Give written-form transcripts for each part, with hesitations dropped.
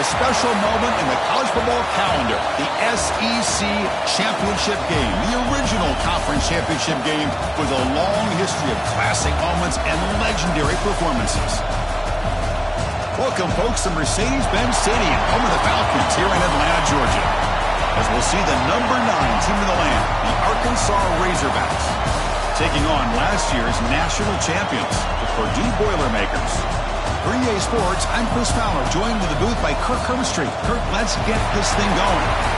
special moment in the college football calendar, the SEC Championship game, the original conference championship game with a long history of classic moments and legendary performances. Welcome, folks, to Mercedes-Benz Stadium, home of the Falcons here in Atlanta, Georgia, as we'll see the number 9 team in the land, the Arkansas Razorbacks, taking on last year's national champions, the Purdue Boilermakers. For EA Sports, I'm Chris Fowler, joined in the booth by Kirk Herbstreit. Kirk, let's get this thing going.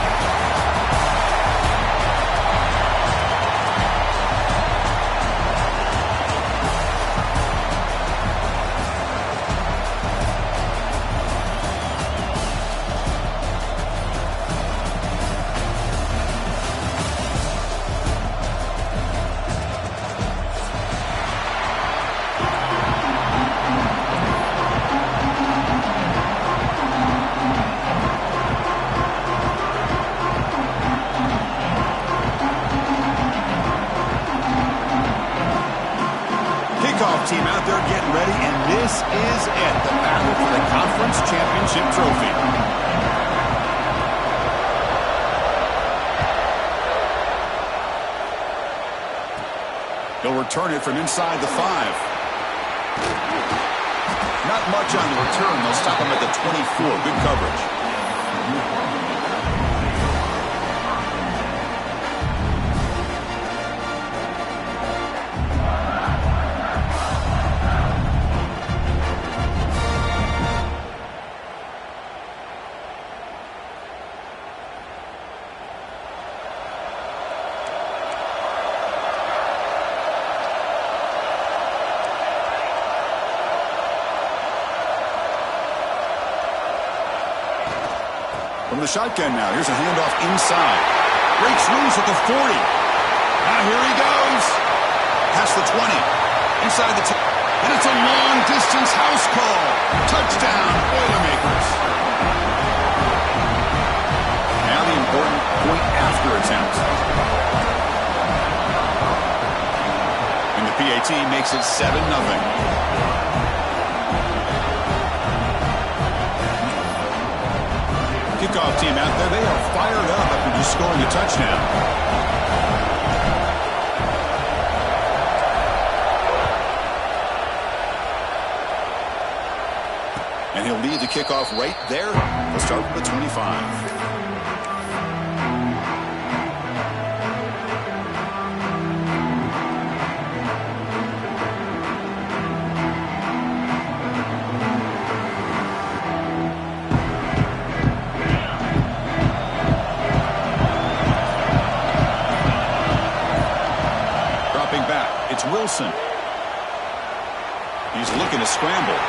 Team out there getting ready, and this is it, the battle for the conference championship trophy. They'll return it from inside the 5. Not much on the return. They'll stop him at the 24. Good coverage. From the shotgun now, here's a handoff inside. Breaks loose at the 40. Now here he goes. Past the 20. Inside the 10. And it's a long-distance house call. Touchdown, Boilermakers. Now the important point after attempt. And the PAT makes it 7-0. Kickoff team out there, they are fired up after just scoring a touchdown. And he'll lead the kickoff right there. We'll start with the 25. It's Wilson. He's looking to scramble.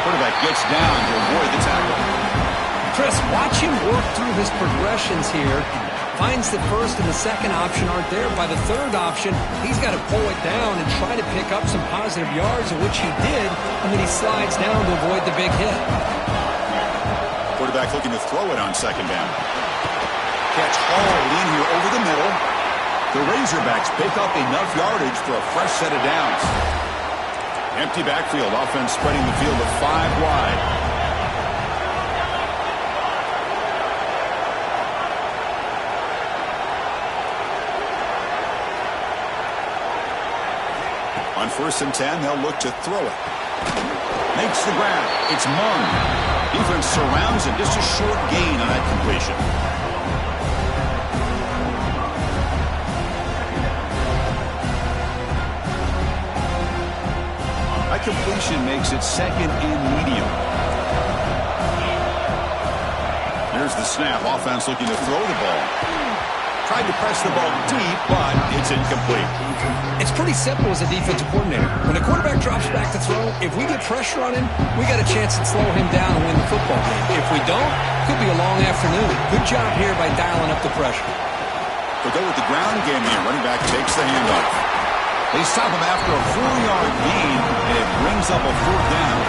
Quarterback gets down to avoid the tackle. Chris, watch him work through his progressions here. Finds the first and the second option aren't there. By the third option, he's got to pull it down and try to pick up some positive yards, of which he did, and then he slides down to avoid the big hit. Quarterback looking to throw it on second down. Catch hauled in here over the middle. The Razorbacks pick up enough yardage for a fresh set of downs. Empty backfield, offense spreading the field of 5 wide. On 1st and 10, they'll look to throw it. Makes the grab. It's Mung. Defense surrounds him. Just a short gain on that completion. That completion makes it 2nd and medium. Here's the snap. Offense looking to throw the ball. Tried to press the ball deep, but it's incomplete. It's pretty simple as a defensive coordinator. When the quarterback drops back to throw, if we get pressure on him, we got a chance to slow him down and win the football game. If we don't, it could be a long afternoon. Good job here by dialing up the pressure. They'll go with the ground game here. Running back takes the handoff. They stop him after a 4-yard gain, and it brings up a 4th down.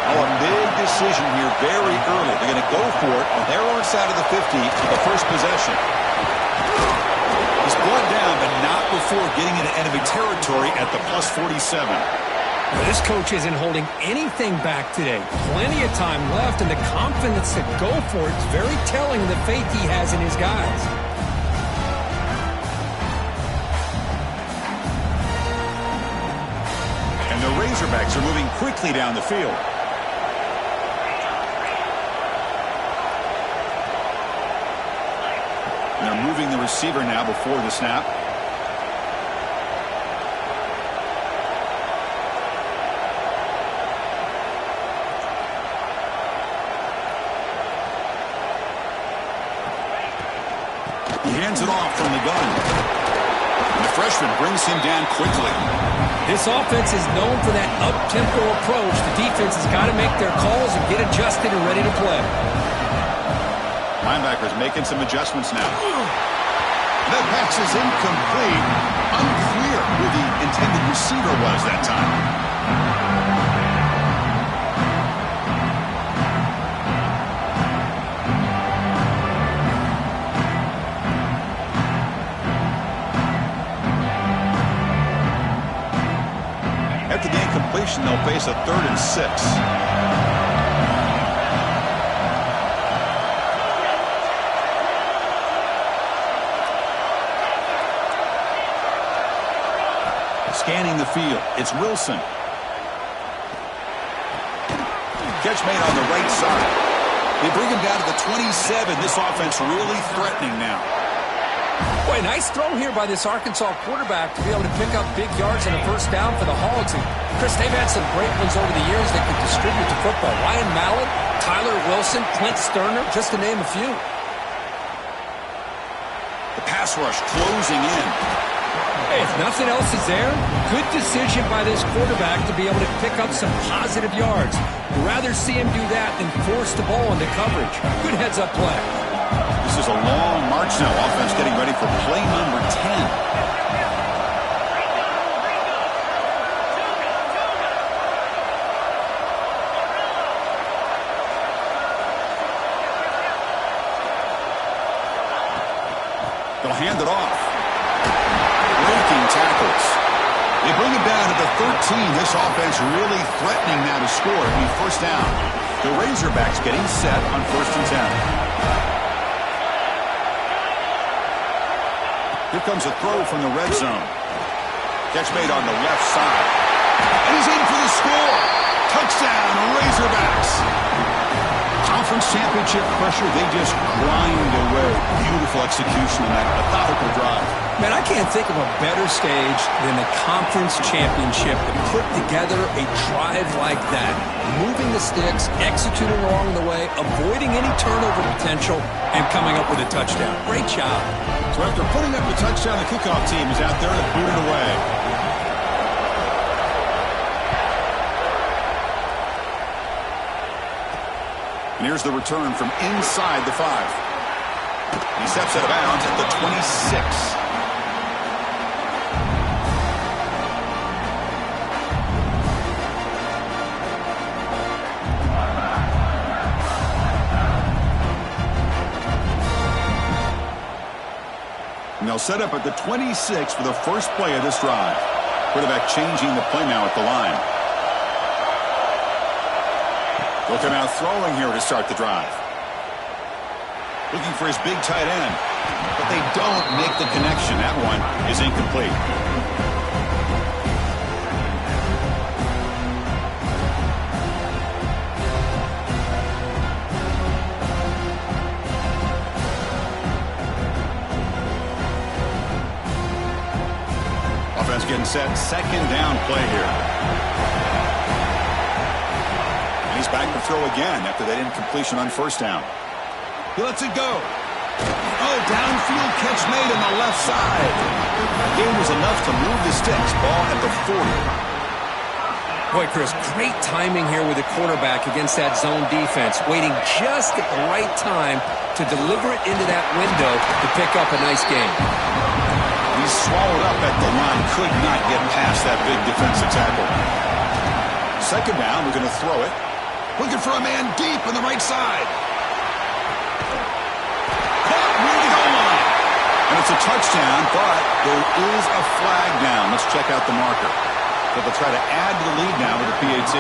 Oh, a big decision here very early. They're going to go for it on their own side of the 50 for the first possession. He's brought down, but not before getting into enemy territory at the +47. Well, this coach isn't holding anything back today. Plenty of time left, and the confidence to go for it is very telling of the faith he has in his guys. And the Razorbacks are moving quickly down the field. And they're moving the receiver now before the snap. He hands it off from the gun. And the freshman brings him down quickly. This offense is known for that up-tempo approach. The defense has got to make their calls and get adjusted and ready to play. Linebackers making some adjustments now. That pass is incomplete. Unclear who the intended receiver was that time. After the incompletion, they'll face a 3rd and 6. Scanning the field, it's Wilson. Catch made on the right side. They bring him down to the 27. This offense really threatening now. Boy, nice throw here by this Arkansas quarterback to be able to pick up big yards on a first down for the Hogs. And Chris, they've had some great ones over the years that could distribute the football. Ryan Mallett, Tyler Wilson, Clint Sterner, just to name a few. The pass rush closing in. Hey, if nothing else is there, good decision by this quarterback to be able to pick up some positive yards. You'd rather see him do that than force the ball into coverage. Good heads-up play. This is a long march now. Offense getting ready for play number 10. They'll hand it off. Breaking tackles. They bring it down to the 13. This offense really threatening now to score. It'll be first down. The Razorbacks getting set on 1st and 10. Here comes a throw from the red zone. Catch made on the left side. And he's in for the score. Touchdown, Razorbacks. Conference championship pressure, they just grind away. Beautiful execution on that methodical drive. Man, I can't think of a better stage than the conference championship to put together a drive like that. Moving the sticks, executing along the way, avoiding any turnover potential, and coming up with a touchdown. Great job. So after putting up the touchdown, the kickoff team is out there to boot it away. And here's the return from inside the 5. He steps out of bounds at the 26. And they'll set up at the 26 for the first play of this drive. Quarterback changing the play now at the line. Looking out throwing here to start the drive. Looking for his big tight end. But they don't make the connection. That one is incomplete. Offense getting set. 2nd down play here. He's back to throw again after that incompletion on 1st down. He lets it go. Oh, downfield catch made on the left side. It was enough to move the sticks. Ball at the 40. Boy, Chris, great timing here with the quarterback against that zone defense. Waiting just at the right time to deliver it into that window to pick up a nice gain. He's swallowed up at the line. Could not get past that big defensive tackle. 2nd down, we're going to throw it. Looking for a man deep on the right side. Caught near the goal line. And it's a touchdown, but there is a flag down. Let's check out the marker. But they'll try to add to the lead now with the PAT.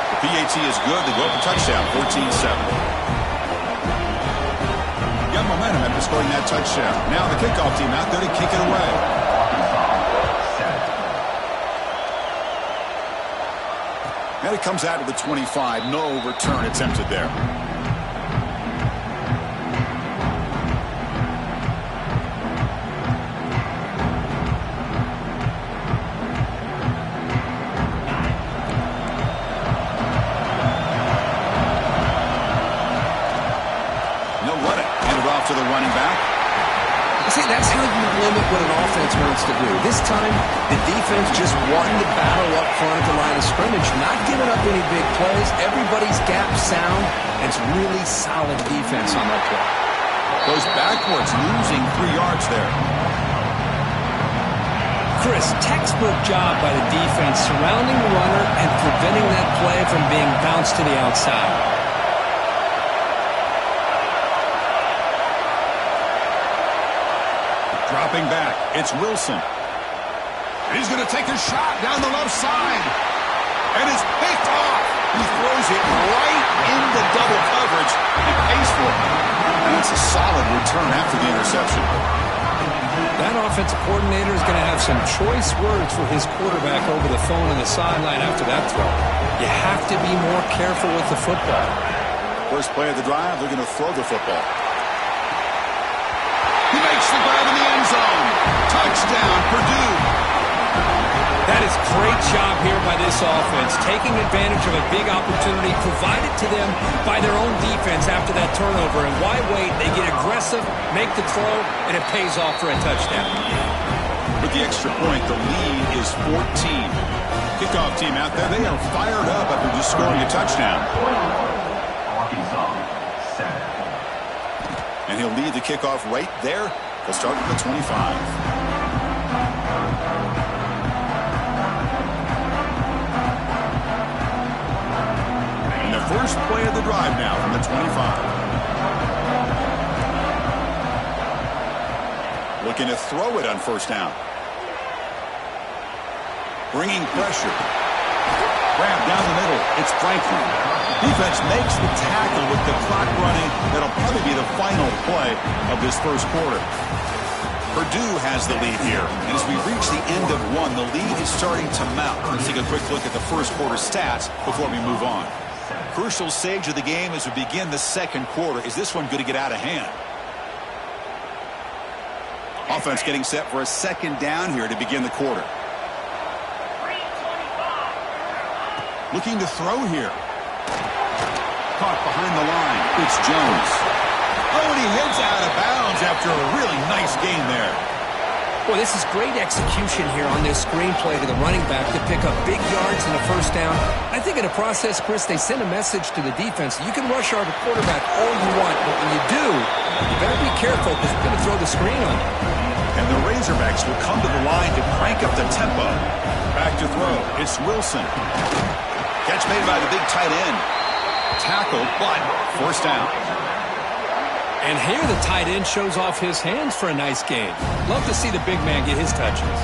The PAT is good. They go up a touchdown, 14-7. Got momentum after scoring that touchdown. Now the kickoff team out there to kick it away. And it comes out to the 25. No return attempted there. To the running back. See, that's how you limit what an offense wants to do. This time, the defense just wanting to battle up front at the line of scrimmage, not giving up any big plays. Everybody's gap sound, and it's really solid defense on that play. Goes backwards, losing 3 yards there. Chris, textbook job by the defense surrounding the runner and preventing that play from being bounced to the outside. Dropping back, it's Wilson. He's going to take a shot down the left side. And it's picked off. He throws it right into double coverage and pays for it. And that's a solid return after the interception. That offensive coordinator is going to have some choice words for his quarterback over the phone on the sideline after that throw. You have to be more careful with the football. First play of the drive, they're going to throw the football. He makes the grab in the end zone. Touchdown, Purdue. That is great job here by this offense, taking advantage of a big opportunity provided to them by their own defense after that turnover. And why wait? They get aggressive, make the throw, and it pays off for a touchdown. With the extra point, the lead is 14. Kickoff team out there, they are fired up after just scoring a touchdown. And he'll lead the kickoff right there. They'll start at the 25. And the first play of the drive now from the 25. Looking to throw it on first down. Bringing pressure. Grab down the middle. It's Franklin. Defense makes the tackle with the clock running. That'll probably be the final play of this first quarter. Purdue has the lead here. And as we reach the end of one, the lead is starting to mount. Let's take a quick look at the first quarter stats before we move on. Crucial stage of the game as we begin the second quarter. Is this one going to get out of hand? Offense getting set for a second down here to begin the quarter. Looking to throw here. Caught behind the line. It's Jones. Oh, and he heads out of bounds after a really nice gain there. Well, this is great execution here on this screenplay to the running back to pick up big yards and a first down. I think in the process, Chris, they send a message to the defense. You can rush our quarterback all you want, but when you do, you better be careful because we're going to throw the screen on you. And the Razorbacks will come to the line to crank up the tempo. Back to throw. It's Wilson. Catch made by the big tight end. Tackled, but first down. And here the tight end shows off his hands for a nice gain. Love to see the big man get his touches.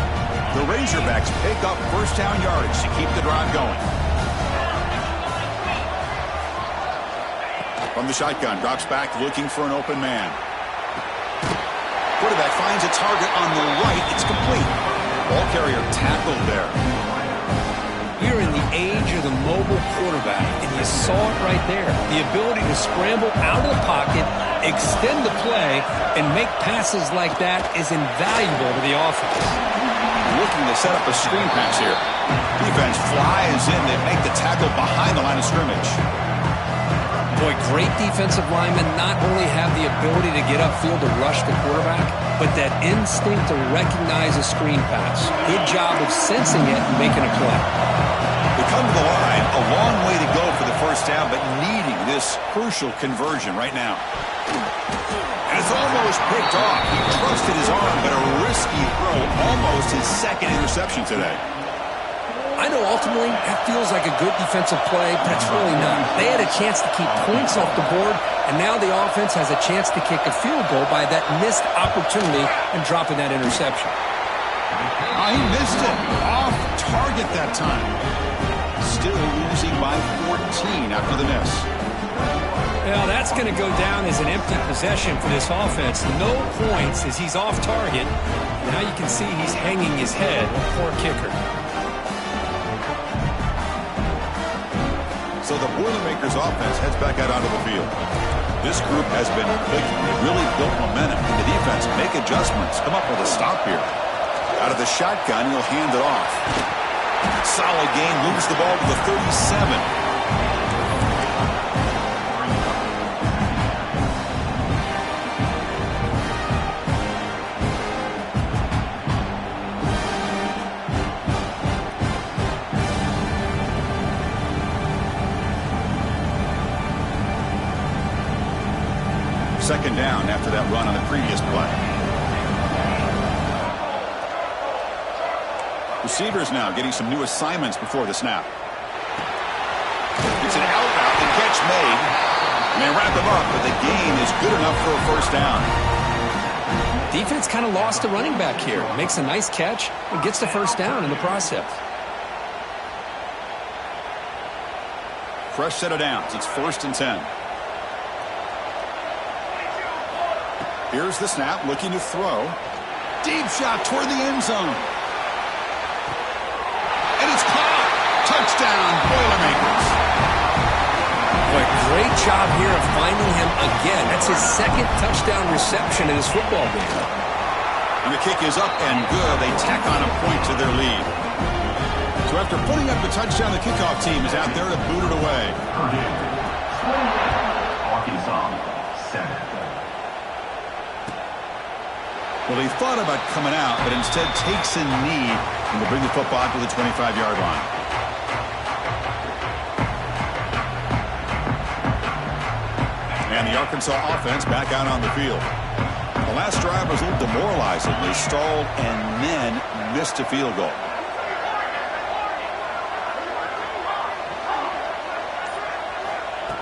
The Razorbacks pick up first down yardage to keep the drive going. From the shotgun, drops back looking for an open man. Quarterback finds a target on the right. It's complete. Ball carrier tackled there. We're in the age of the mobile quarterback, and you saw it right there. The ability to scramble out of the pocket, extend the play, and make passes like that is invaluable to the offense. Looking to set up a screen pass here. Defense flies in. They make the tackle behind the line of scrimmage. Boy, great defensive linemen not only have the ability to get upfield to rush the quarterback, but that instinct to recognize a screen pass. Good job of sensing it and making a play. They come to the line, a long way to go for the first down, but needing this crucial conversion right now. And it's almost picked off. He trusted his arm, but a risky throw, almost his second interception today. I know ultimately that feels like a good defensive play, but it's really not. They had a chance to keep points off the board, and now the offense has a chance to kick a field goal by that missed opportunity and dropping that interception. Oh, he missed it. Off target that time. Still losing by 14 after the miss. Well, that's going to go down as an empty possession for this offense. No points as he's off target. Now you can see he's hanging his head. Poor kicker. So the Boilermakers offense heads back out onto the field. This group has been clicking. They really built momentum. The defense make adjustments. Come up with a stop here. Out of the shotgun, he'll hand it off. Solid gain, moves the ball to the 37. Second down after that run on the previous play. Receivers now getting some new assignments before the snap. It's an out route, the catch made. And they wrap him up, but the gain is good enough for a first down. Defense kind of lost the running back here. Makes a nice catch and gets the first down in the process. Fresh set of downs. It's 1st and 10. Here's the snap, looking to throw. Deep shot toward the end zone. And it's caught. Touchdown, Boilermakers. Boy, great job here of finding him again. That's his second touchdown reception in this football game. And the kick is up and good. They tack on a point to their lead. So after putting up the touchdown, the kickoff team is out there to boot it away. Arkansas, 7. Well, he thought about coming out, but instead takes a knee and will bring the football to the 25-yard line. And the Arkansas offense back out on the field. The last drive was a little demoralizing. They stalled and then missed a field goal.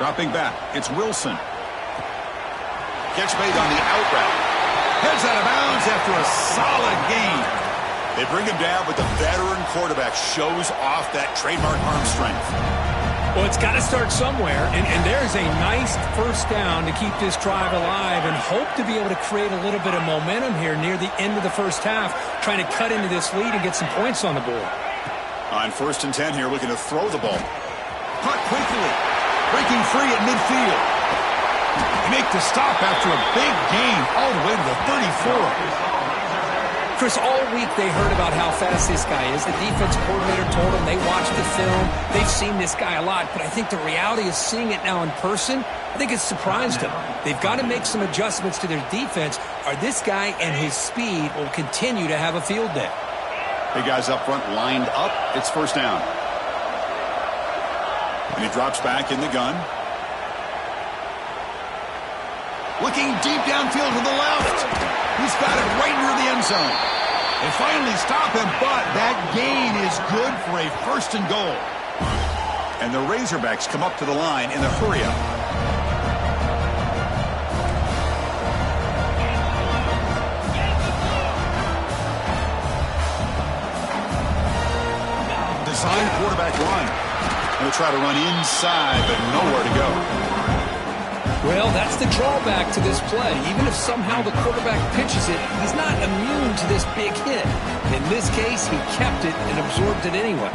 Dropping back, it's Wilson. Catch made on the out route. Heads out of bounds after a solid gain. They bring him down, but the veteran quarterback shows off that trademark arm strength. Well, it's got to start somewhere, and there's a nice first down to keep this drive alive and hope to be able to create a little bit of momentum here near the end of the first half, trying to cut into this lead and get some points on the board. On 1st and 10 here, looking to throw the ball. Caught quickly, breaking free at midfield. They make the stop after a big gain all the way to the 34. Chris, all week they heard about how fast this guy is. The defense coordinator told them they watched the film. They've seen this guy a lot, but I think the reality is seeing it now in person, I think it's surprised them. They've got to make some adjustments to their defense, or this guy and his speed will continue to have a field day. Big guys up front lined up. It's first down. And he drops back in the gun. Looking deep downfield to the left. He's got it right near the end zone. They finally stop him, but that gain is good for a 1st and goal. And the Razorbacks come up to the line in the hurry-up. Design quarterback run. They'll try to run inside, but nowhere to go. Well, that's the drawback to this play. Even if somehow the quarterback pitches it, he's not immune to this big hit. In this case, he kept it and absorbed it anyway.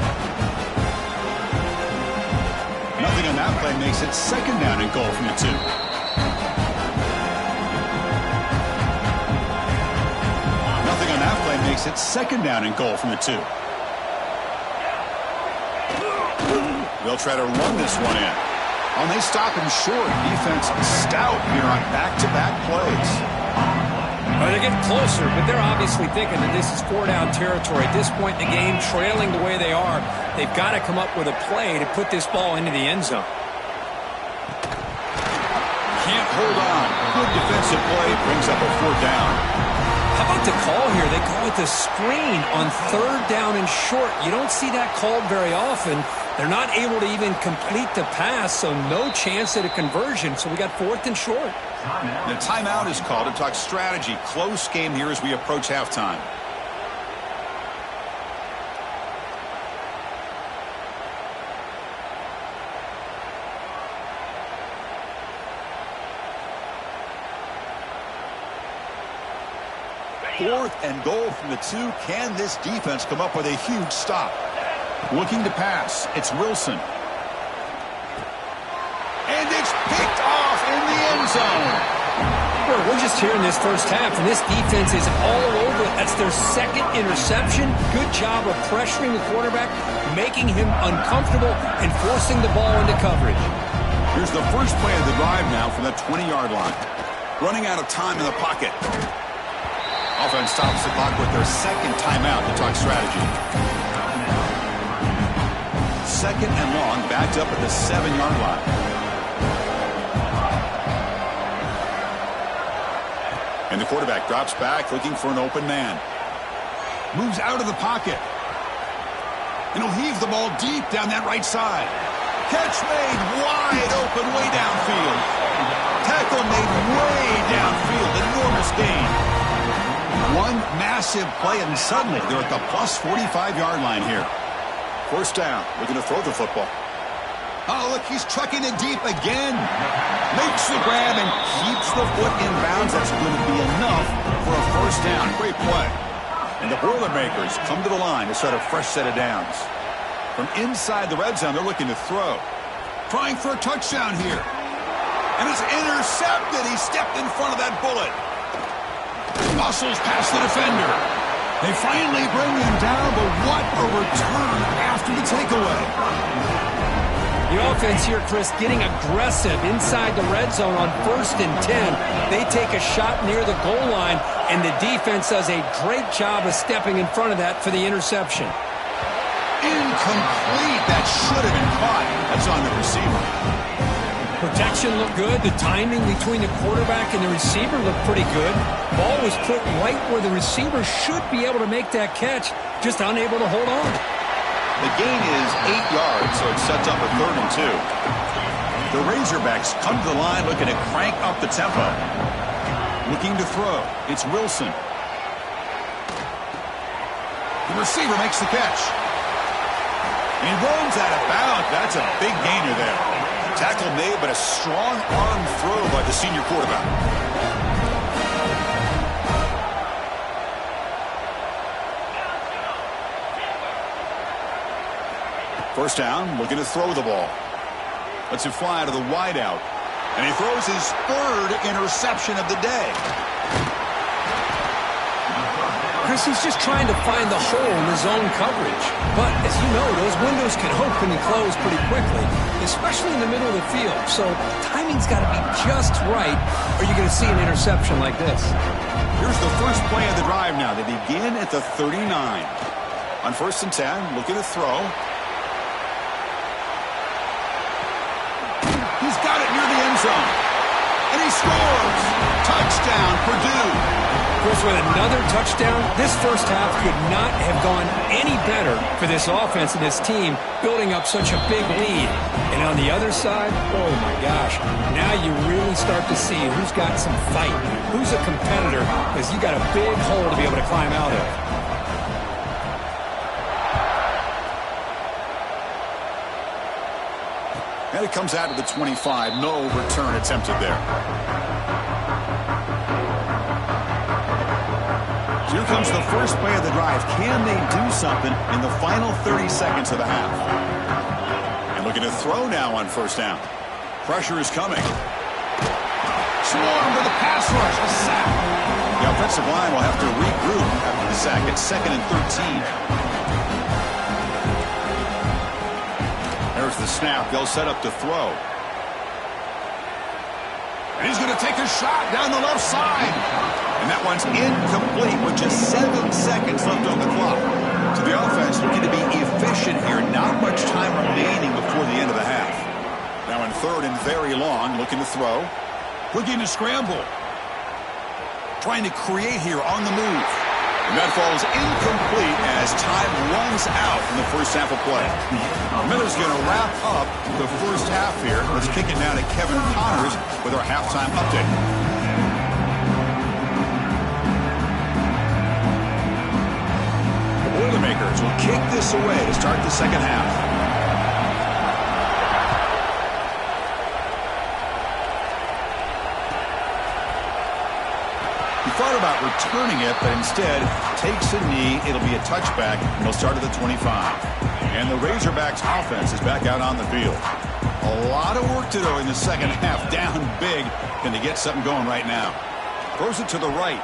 Nothing on that play makes it 2nd down and goal from the 2. Nothing on that play makes it 2nd down and goal from the 2. They'll try to run this one in. And they stop him short. Defense stout here on back-to-back plays. Well, they get closer, but they're obviously thinking that this is 4-down territory. At this point in the game, trailing the way they are, they've got to come up with a play to put this ball into the end zone. Can't hold on. Good defensive play brings up a 4th down. How about the call here? They call it the screen on 3rd down and short. You don't see that called very often. They're not able to even complete the pass, so no chance at a conversion. So we got 4th and short. The timeout is called to talk strategy. Close game here as we approach halftime. 4th and goal from the 2. Can this defense come up with a huge stop? Looking to pass. It's Wilson. And it's picked off in the end zone. We're just here in this first half, and this defense is all over it. That's their second interception. Good job of pressuring the quarterback, making him uncomfortable, and forcing the ball into coverage. Here's the first play of the drive now from the 20-yard line. Running out of time in the pocket. Offense stops the clock with their second timeout to talk strategy. Second and long, backed up at the 7-yard line. And the quarterback drops back, looking for an open man. Moves out of the pocket. And he'll heave the ball deep down that right side. Catch made wide open, way downfield. Tackle made way downfield, enormous gain. One massive play, and suddenly they're at the plus 45-yard line here. First down, looking to throw the football. Oh, look, he's trucking it deep again. Makes the grab and keeps the foot in bounds. That's going to be enough for a first down. Great play. And the Boilermakers come to the line to set a fresh set of downs. From inside the red zone, they're looking to throw. Trying for a touchdown here. And it's intercepted. He stepped in front of that bullet. Muscles past the defender. They finally bring him down, but what a return after the takeaway. The offense here, Chris, getting aggressive inside the red zone on 1st and 10. They take a shot near the goal line, and the defense does a great job of stepping in front of that for the interception. Incomplete. That should have been caught. That's on the receiver. Protection looked good. The timing between the quarterback and the receiver looked pretty good. Ball was put right where the receiver should be able to make that catch, just unable to hold on. The gain is 8 yards, so it sets up a 3rd and 2. The Razorbacks come to the line looking to crank up the tempo. Looking to throw. It's Wilson. The receiver makes the catch. And he runs out of bounds. That's a big gainer there. Tackle made, but a strong arm throw by the senior quarterback. First down, looking to throw the ball. Lets it fly to the wideout. And he throws his 3rd interception of the day. Chris, he's just trying to find the hole in his own coverage. But, as you know, those windows can open and close pretty quickly, especially in the middle of the field. So, timing's got to be just right, or you're going to see an interception like this. Here's the first play of the drive now. They begin at the 39. On 1st and 10, looking to throw. He's got it near the end zone. And he scores. Touchdown, Purdue. Chris, with another touchdown, this first half could not have gone any better for this offense and this team, building up such a big lead. And on the other side, oh my gosh, now you really start to see who's got some fight, who's a competitor, because you got a big hole to be able to climb out of. And it comes out to the 25. No return attempted there. So here comes the first play of the drive. Can they do something in the final 30 seconds of the half? And looking to throw now on 1st down. Pressure is coming. Swarm to the pass rush. A sack. The offensive line will have to regroup after the sack. It's 2nd and 13. There's the snap. They'll set up to throw. And he's going to take a shot down the left side. And that one's incomplete with just 7 seconds left on the clock. So the offense looking to be efficient here. Not much time remaining before the end of the half. Now in 3rd and very long, looking to throw. Looking to scramble. Trying to create here on the move. And that falls incomplete as time runs out in the first half of play. Miller's going to wrap up the first half here. Let's kick it now to Kevin Connors with our halftime update. The Boilermakers will kick this away to start the second half. He thought about returning it, but instead takes a knee. It'll be a touchback, and they'll start at the 25. And the Razorbacks offense is back out on the field. A lot of work to do in the second half. Down big. Can they get something going right now? Throws it to the right.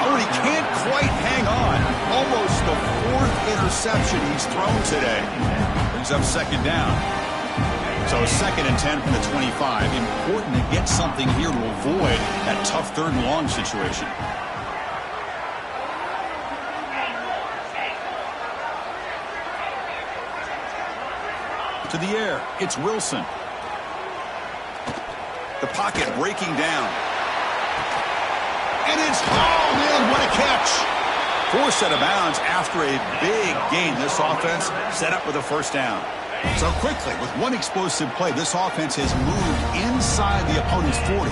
Oh, and he can't quite hang on. Almost the 4th interception he's thrown today. Brings up second down. So 2nd and 10 from the 25. Important to get something here to avoid that tough 3rd and long situation. To the air, it's Wilson. The pocket breaking down. And it's hauled in. What a catch. Forced out of bounds after a big gain. This offense set up with a first down. So quickly, with one explosive play, this offense has moved inside the opponent's 40.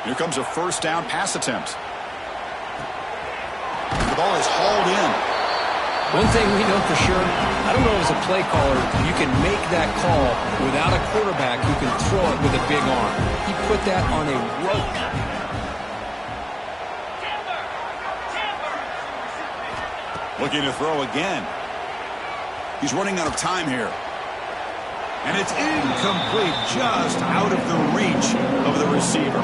Here comes a first down pass attempt. The ball is hauled in. One thing we know for sure, I don't know as a play caller, you can make that call without a quarterback who can throw it with a big arm. He put that on a rope. Looking to throw again. He's running out of time here. And it's incomplete, just out of the reach of the receiver.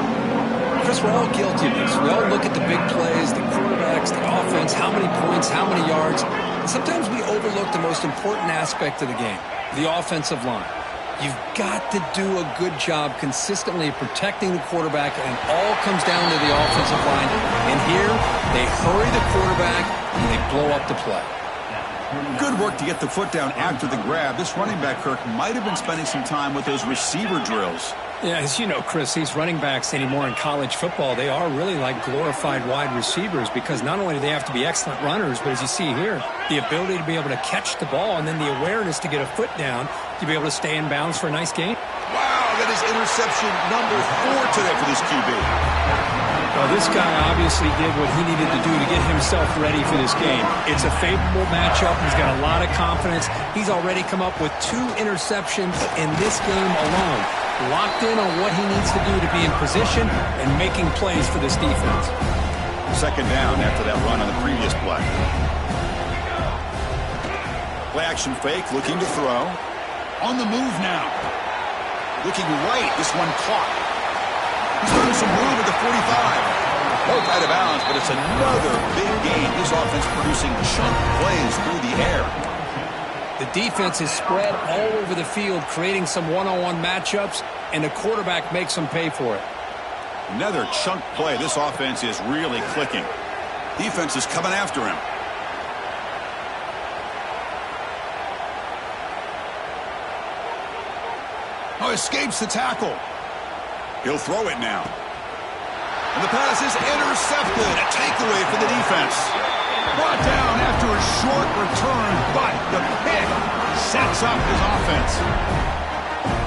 Chris, we're all guilty of this. We all look at the big plays, the quarterbacks, the offense, how many points, how many yards. And sometimes we overlook the most important aspect of the game, the offensive line. You've got to do a good job consistently protecting the quarterback, and it all comes down to the offensive line. And here, they hurry the quarterback, and they blow up the play. Good work to get the foot down after the grab. This running back, Kirk, might have been spending some time with those receiver drills. Yeah, as you know, Chris, these running backs anymore in college football, they are really like glorified wide receivers because not only do they have to be excellent runners, but as you see here, the ability to be able to catch the ball and then the awareness to get a foot down to be able to stay in bounds for a nice gain. Wow, that is interception number 4 today for this QB. Well, this guy obviously did what he needed to do to get himself ready for this game. It's a favorable matchup. He's got a lot of confidence. He's already come up with 2 interceptions in this game alone. Locked in on what he needs to do to be in position and making plays for this defense. Second down after that run on the previous play. Play action fake, looking to throw. On the move now. Looking right, this one caught. He's doing some room at the 45. Both out of bounds, but it's another big gain. This offense producing chunk plays through the air. The defense is spread all over the field, creating some one-on-one matchups, and the quarterback makes them pay for it. Another chunk play. This offense is really clicking. Defense is coming after him. Oh, escapes the tackle. He'll throw it now. And the pass is intercepted. A takeaway for the defense. Brought down after a short return, but the pick sets up his offense.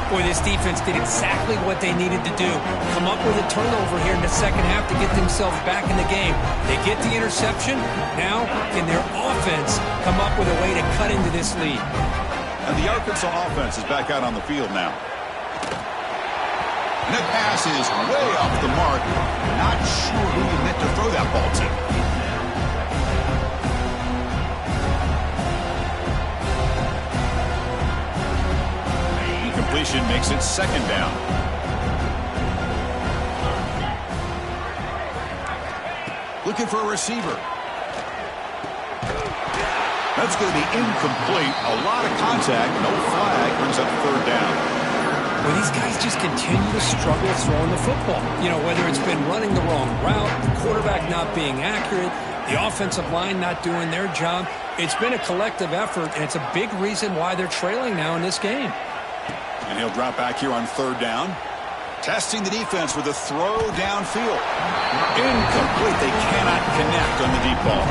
Boy, this defense did exactly what they needed to do. Come up with a turnover here in the second half to get themselves back in the game. They get the interception. Now, can their offense come up with a way to cut into this lead? And the Arkansas offense is back out on the field now. And that pass is way off the mark. Not sure who he meant to throw that ball to. Incompletion makes it second down. Looking for a receiver. That's going to be incomplete. A lot of contact. No flag. Brings up third down. Well, these guys just continue to struggle throwing the football. You know, whether it's been running the wrong route, the quarterback not being accurate, the offensive line not doing their job. It's been a collective effort, and it's a big reason why they're trailing now in this game. And he'll drop back here on third down. Testing the defense with a throw downfield. Incomplete. They cannot connect on the deep ball.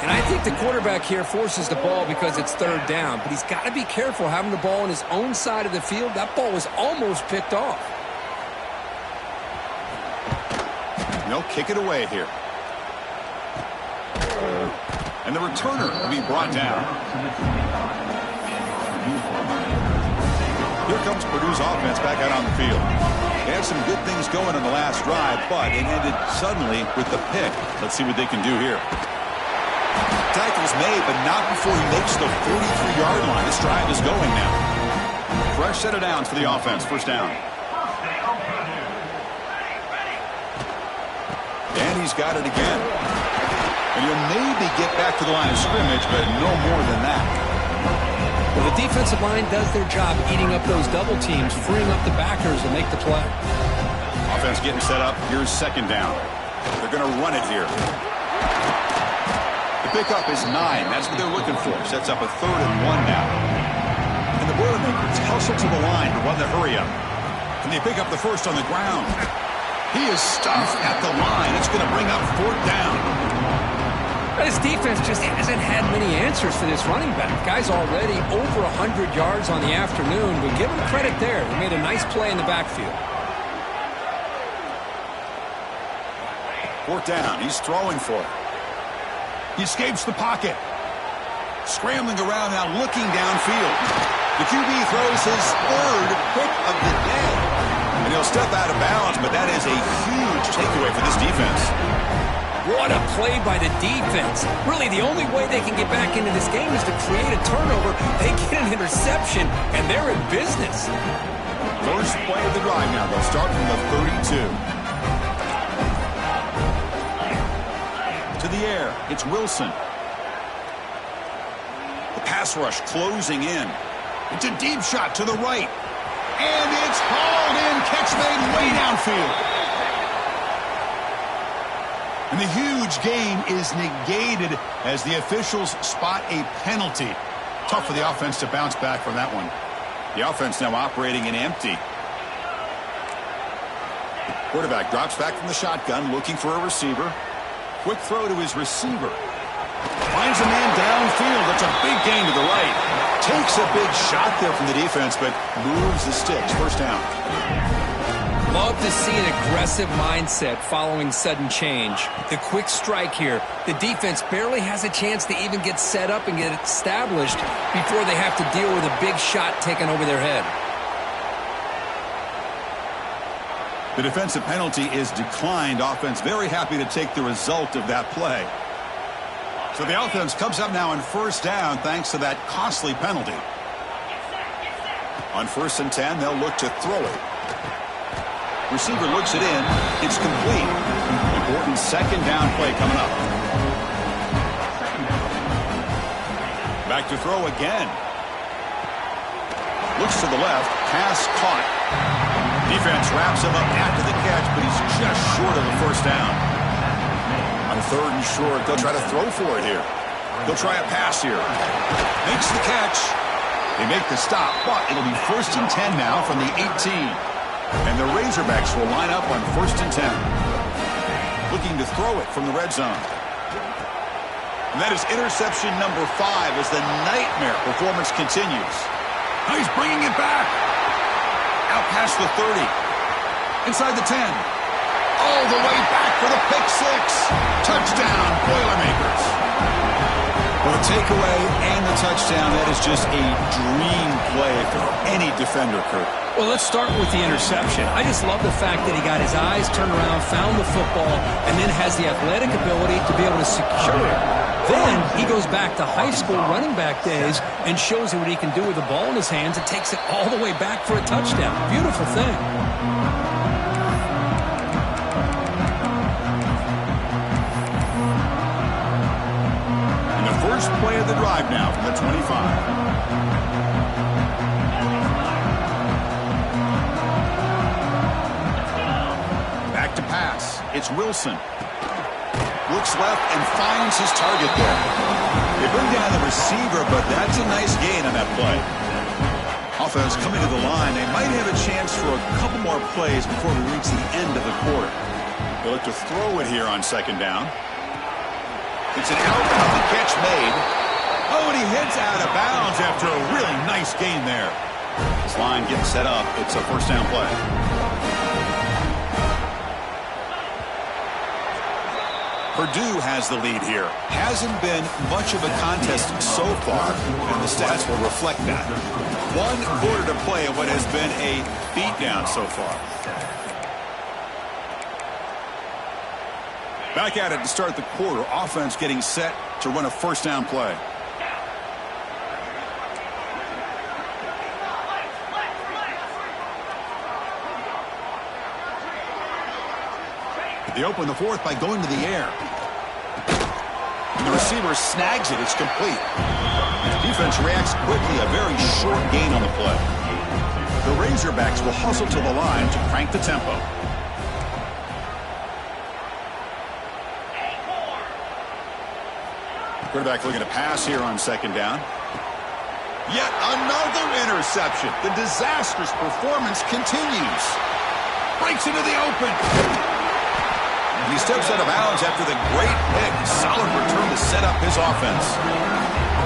And I think the quarterback here forces the ball because it's third down. But he's got to be careful having the ball on his own side of the field. That ball was almost picked off. No, kick it away here. And the returner will be brought down. Here comes Purdue's offense back out on the field. They had some good things going on the last drive, but it ended suddenly with the pick. Let's see what they can do here. Tackle's made, but not before he makes the 43-yard line. This drive is going now. Fresh set of downs for the offense. First down. And he's got it again. And he'll maybe get back to the line of scrimmage, but no more than that. Well, the defensive line does their job eating up those double teams, freeing up the backers to make the play. Offense getting set up. Here's second down. They're going to run it here. The pickup is 9. That's what they're looking for. Sets up a 3rd and 1 now. And the Boilermakers hustle to the line to run the hurry up. And they pick up the first on the ground. He is stuffed at the line. It's going to bring up 4th down. This defense just hasn't had many answers for this running back. Guy's already over 100 yards on the afternoon, but give him credit there. He made a nice play in the backfield. 4th down. He's throwing for it. He escapes the pocket. Scrambling around now, looking downfield. The QB throws his 3rd pick of the day. And he'll step out of bounds, but that is a huge takeaway for this defense. What a play by the defense. Really, the only way they can get back into this game is to create a turnover. They get an interception, and they're in business. First play of the drive now. They'll start from the 32. To the air, it's Wilson. The pass rush closing in. It's a deep shot to the right. And it's hauled in. Catch made way downfield. And the huge gain is negated as the officials spot a penalty. Tough for the offense to bounce back from that one. The offense now operating in empty. Quarterback drops back from the shotgun, looking for a receiver. Quick throw to his receiver. Finds a man downfield. That's a big gain to the right. Takes a big shot there from the defense, but moves the sticks. First down. Love to see an aggressive mindset following sudden change. The quick strike here. The defense barely has a chance to even get set up and get established before they have to deal with a big shot taken over their head. The defensive penalty is declined. Offense very happy to take the result of that play. So the offense comes up now on first down thanks to that costly penalty. On 1st and 10, they'll look to throw it. Receiver looks it in. It's complete. Important second down play coming up. Back to throw again. Looks to the left. Pass caught. Defense wraps him up after the catch, but he's just short of the first down. On 3rd and short, they'll try to throw for it here. They'll try a pass here. Makes the catch. They make the stop, but it'll be 1st and 10 now from the 18. And the Razorbacks will line up on 1st and 10. Looking to throw it from the red zone. And that is interception number 5 as the nightmare performance continues. Now he's bringing it back. Out past the 30. Inside the 10. All the way back for the pick 6. Touchdown, Boilermakers. Well, the takeaway and the touchdown, that is just a dream play for any defender, Kurt. Well, let's start with the interception. I just love the fact that he got his eyes turned around, found the football, and then has the athletic ability to be able to secure it. Then he goes back to high school running back days and shows you what he can do with the ball in his hands and takes it all the way back for a touchdown. Beautiful thing. And the first play of the drive now from the 25. To pass. It's Wilson. Looks left and finds his target there. They bring down the receiver, but that's a nice gain on that play. Offense coming to the line. They might have a chance for a couple more plays before we reach the end of the quarter. They look to throw it here on 2nd down. It's an out-of-the catch made. Oh, and he heads out of bounds after a really nice gain there. This line getting set up. It's a 1st down play. Purdue has the lead here. Hasn't been much of a contest so far, and the stats will reflect that. 1 quarter to play in what has been a beatdown so far. Back at it to start the quarter. Offense getting set to run a first down play. They open the fourth by going to the air. And the receiver snags it. It's complete. The defense reacts quickly. A very short gain on the play. The Razorbacks will hustle to the line to crank the tempo. Quarterback looking to pass here on second down. Yet another interception. The disastrous performance continues. Breaks into the open. And he steps out of bounds after the great pick. Solid return to set up his offense.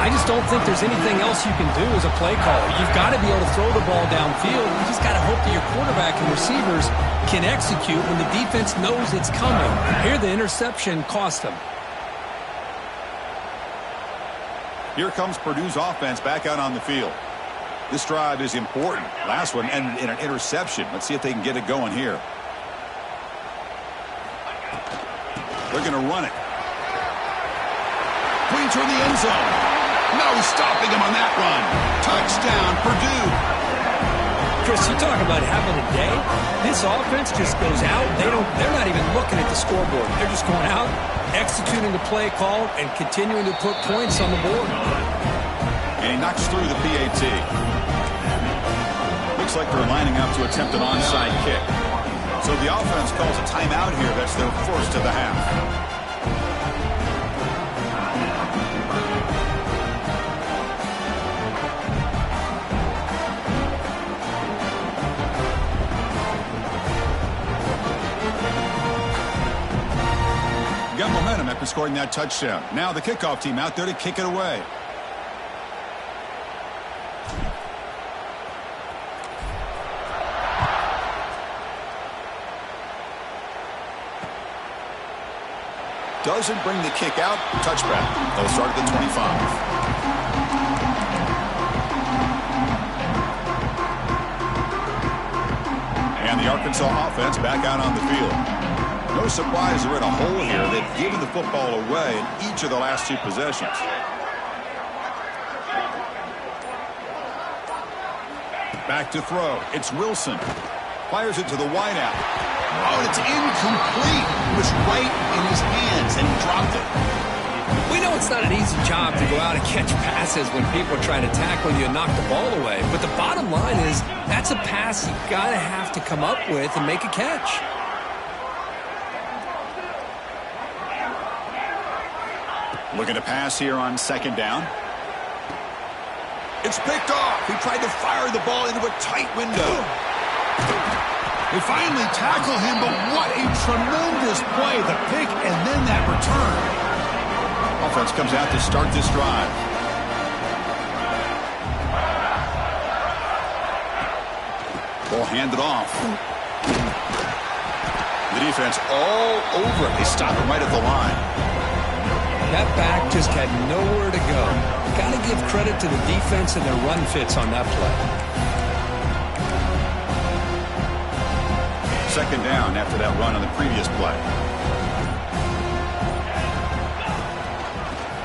I just don't think there's anything else you can do as a play caller. You've got to be able to throw the ball downfield. You just got to hope that your quarterback and receivers can execute when the defense knows it's coming. Here the interception cost them. Here comes Purdue's offense back out on the field. This drive is important. Last one ended in an interception. Let's see if they can get it going here. They're going to run it. Pointer in the end zone. No stopping him on that run. Touchdown, Purdue. Chris, you talk about having a day. This offense just goes out. They're not even looking at the scoreboard. They're just going out, executing the play call, and continuing to put points on the board. And he knocks through the PAT. Looks like they're lining up to attempt an onside kick. So the offense calls a timeout here. That's their first of the half. Got momentum after scoring that touchdown. Now the kickoff team out there to kick it away. Doesn't bring the kick out. Touchback. They'll start at the 25. And the Arkansas offense back out on the field. No surprise they're in a hole here. They've given the football away in each of the last 2 possessions. Back to throw. It's Wilson. Fires it to the wideout. Oh, it's incomplete. It was right in his hands, and he dropped it. We know it's not an easy job to go out and catch passes when people are trying to tackle you and knock the ball away. But the bottom line is that's a pass you got to have to come up with and make a catch. Looking to pass here on second down. It's picked off. He tried to fire the ball into a tight window. They finally tackle him, but what a tremendous play. The pick and then that return. Offense comes out to start this drive. Ball handed off. The defense all over it. They stop him right at the line. That back just had nowhere to go. Got to give credit to the defense and their run fits on that play. Second down after that run on the previous play.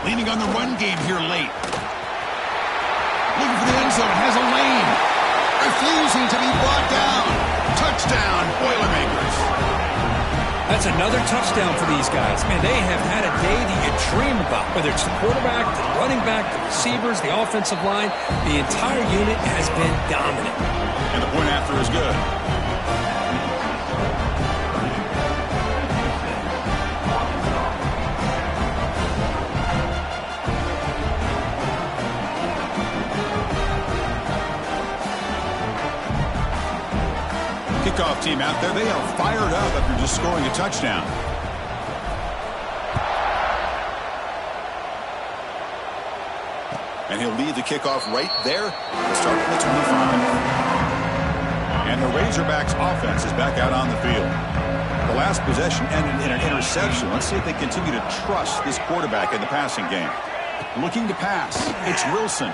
Leaning on the run game here late. Looking for the end zone. Has a lane. Refusing to be brought down. Touchdown, Boilermakers. That's another touchdown for these guys. Man, they have had a day that you dream about. Whether it's the quarterback, the running back, the receivers, the offensive line, the entire unit has been dominant. And the point after is good. Kickoff team out there. They are fired up after just scoring a touchdown. And he'll lead the kickoff right there. Start at the 25. And the Razorbacks offense is back out on the field. The The last possession ended in an interception. Let's see if they continue to trust this quarterback in the passing game. Looking to pass. It's Wilson.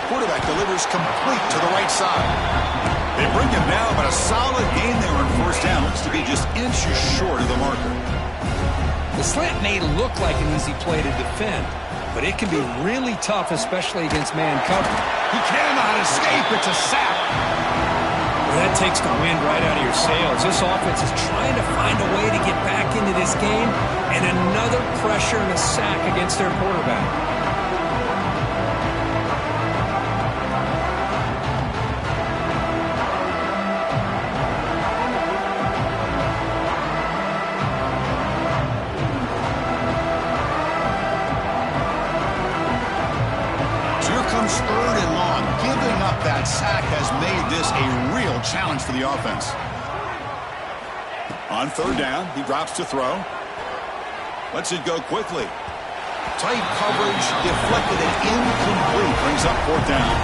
Quarterback delivers complete to the right side. They bring him down, but a solid gain there on first down. Looks to be just inches short of the marker. The slant may look like an easy play to defend, but it can be really tough, especially against man cover. He cannot escape. It's a sack. Well, that takes the wind right out of your sails. This offense is trying to find a way to get back into this game, and another pressure and a sack against their quarterback. Third and long. Giving up that sack has made this a real challenge for the offense. On third down, he drops to throw. Lets it go quickly. Tight coverage, deflected and incomplete. Brings up fourth down.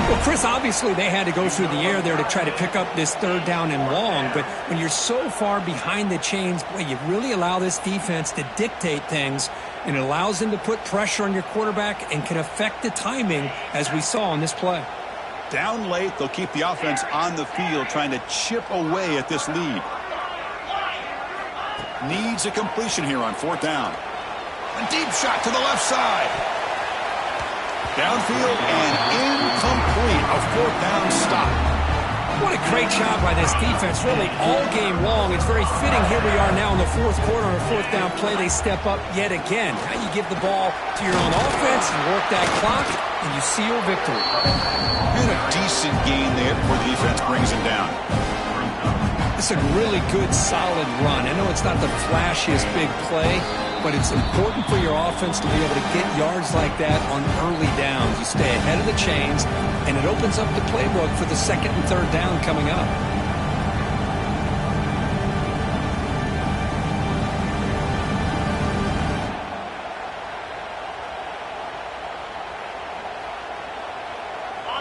Well, Chris, obviously they had to go through the air there to try to pick up this third down and long, but when you're so far behind the chains, boy, you really allow this defense to dictate things, and it allows them to put pressure on your quarterback and can affect the timing, as we saw on this play. Down late, they'll keep the offense on the field trying to chip away at this lead. Needs a completion here on fourth down. A deep shot to the left side. Downfield and incomplete. A fourth down stop. What a great job by this defense, really all game long. It's very fitting. Here we are now in the fourth quarter on a fourth down play. They step up yet again. Now you give the ball to your own offense, you work that clock, and you seal victory. And a decent gain there before the defense brings him down. It's a really good, solid run. I know it's not the flashiest big play, but it's important for your offense to be able to get yards like that on early downs. You stay ahead of the chains, and it opens up the playbook for the second and third down coming up.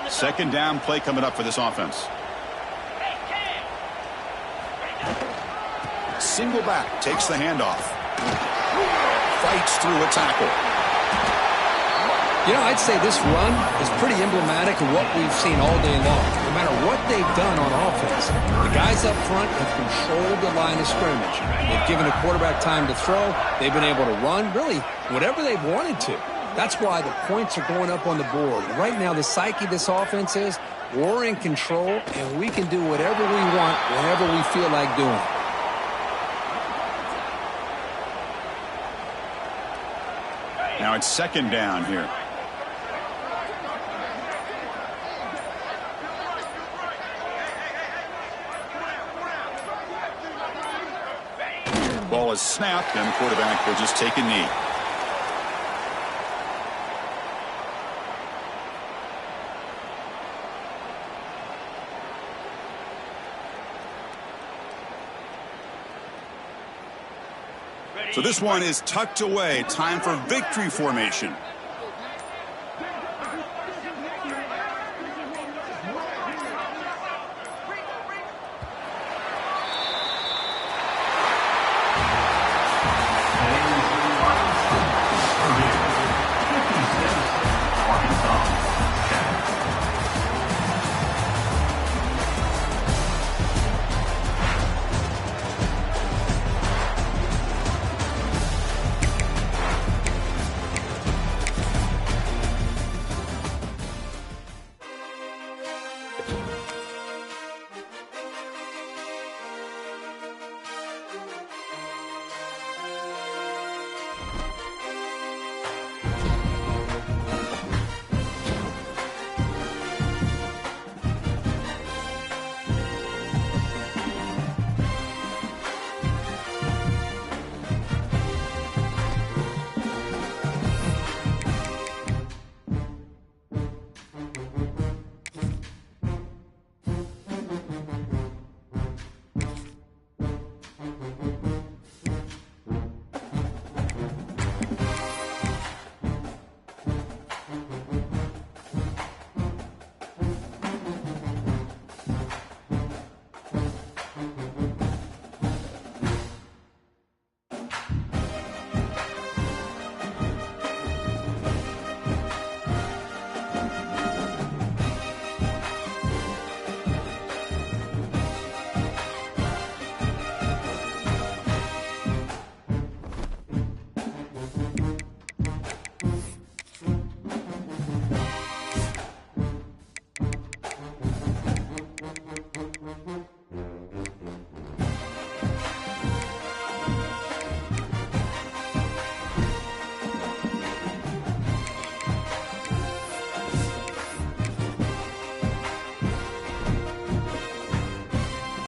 Second down play coming up for this offense. Single back, takes the handoff. Fights through a tackle. You know, I'd say this run is pretty emblematic of what we've seen all day long. No matter what they've done on offense, the guys up front have controlled the line of scrimmage. They've given the quarterback time to throw. They've been able to run, really, whatever they've wanted to. That's why the points are going up on the board. And right now, the psyche of this offense is we're in control, and we can do whatever we want whenever we feel like doing it. Now it's second down here. Ball is snapped, and the quarterback will just take a knee. So this one is tucked away. Time for victory formation.